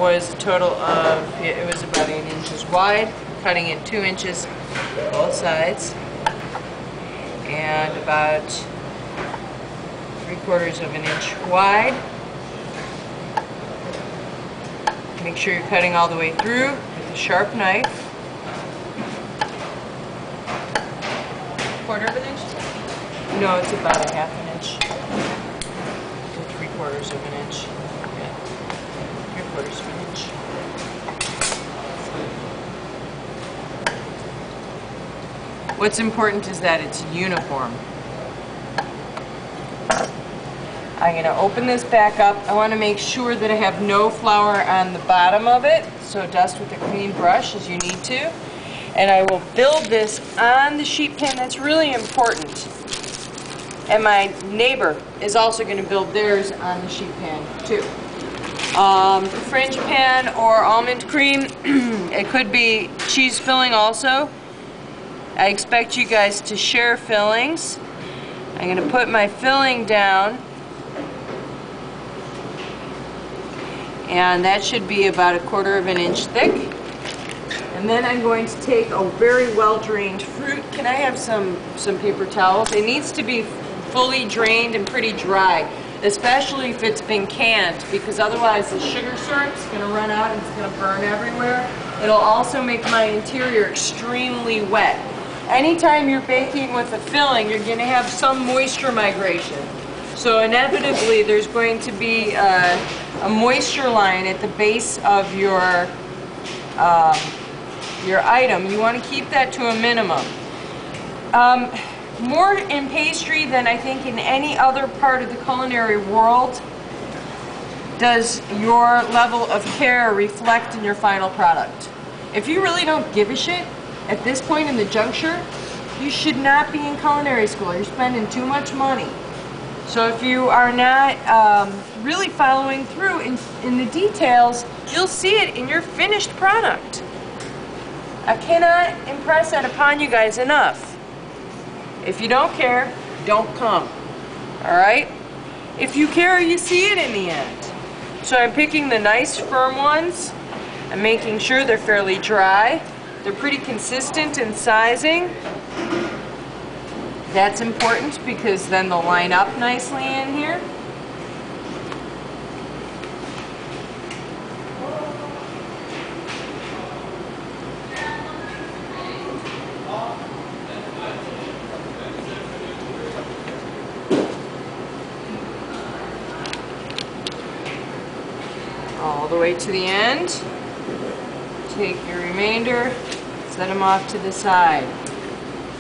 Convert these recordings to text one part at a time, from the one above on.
Was a total of, it was about 8 inches wide, cutting it 2 inches both sides, and about 3/4 of an inch wide. Make sure you're cutting all the way through with a sharp knife. 1/4 of an inch? No, it's about a 1/2 an inch to 3/4 of an inch. Yeah, 3/4 of an inch. What's important is that it's uniform. I'm going to open this back up. I want to make sure that I have no flour on the bottom of it, so dust with a clean brush as you need to. And I will build this on the sheet pan. That's really important. And my neighbor is also going to build theirs on the sheet pan too. Fringe pan or almond cream. It could be cheese filling also. I expect you guys to share fillings. I'm going to put my filling down. And that should be about 1/4 of an inch thick. And then I'm going to take a very well drained fruit. Can I have some paper towels? It needs to be fully drained and pretty dry, especially if it's been canned, because otherwise the sugar syrup's going to run out and it's going to burn everywhere. It'll also make my interior extremely wet. Anytime you're baking with a filling, you're going to have some moisture migration. So inevitably there's going to be a moisture line at the base of your item. You want to keep that to a minimum. More in pastry than I think in any other part of the culinary world does your level of care reflect in your final product. If you really don't give a shit at this point in the juncture, you should not be in culinary school. You're spending too much money. So if you are not really following through in the details, you'll see it in your finished product. I cannot impress that upon you guys enough. If you don't care, don't come. Alright? If you care, you see it in the end. So I'm picking the nice firm ones. I'm making sure they're fairly dry. They're pretty consistent in sizing. That's important because then they'll line up nicely in here. All the way to the end. Take your remainder, set them off to the side.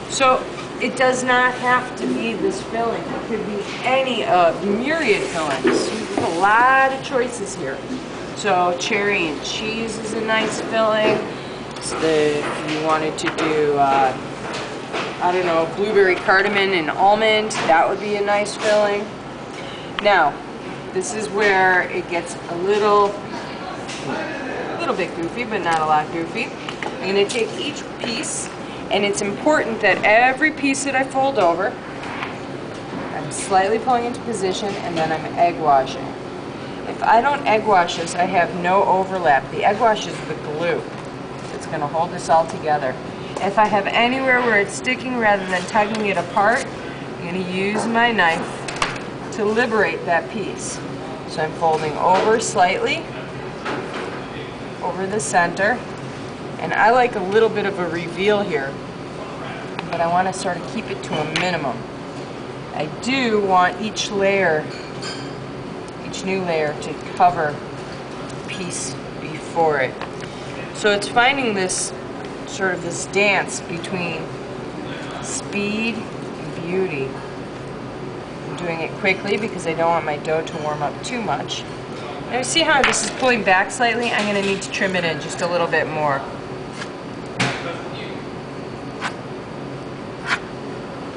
So it does not have to be this filling. It could be any of myriad fillings. You have a lot of choices here. So cherry and cheese is a nice filling. So if you wanted to do, I don't know, blueberry cardamom and almond, that would be a nice filling. Now, this is where it gets a little bit goofy, but not a lot goofy. I'm going to take each piece, and it's important that every piece that I fold over, I'm slightly pulling into position, and then I'm egg washing. If I don't egg wash this, I have no overlap. The egg wash is the glue that's going to hold this all together. If I have anywhere where it's sticking rather than tugging it apart, I'm going to use my knife to liberate that piece. So I'm folding over slightly, over the center, and I like a little bit of a reveal here, but I want to sort of keep it to a minimum. I do want each layer, each new layer, to cover the piece before it. So it's finding this sort of this dance between speed and beauty. I'm doing it quickly because I don't want my dough to warm up too much. Now you see how this is pulling back slightly? I'm going to need to trim it in just a little bit more.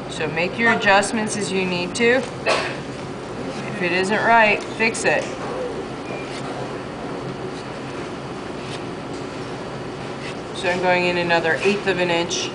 So make your adjustments as you need to. If it isn't right, fix it. So I'm going in another 1/8 of an inch.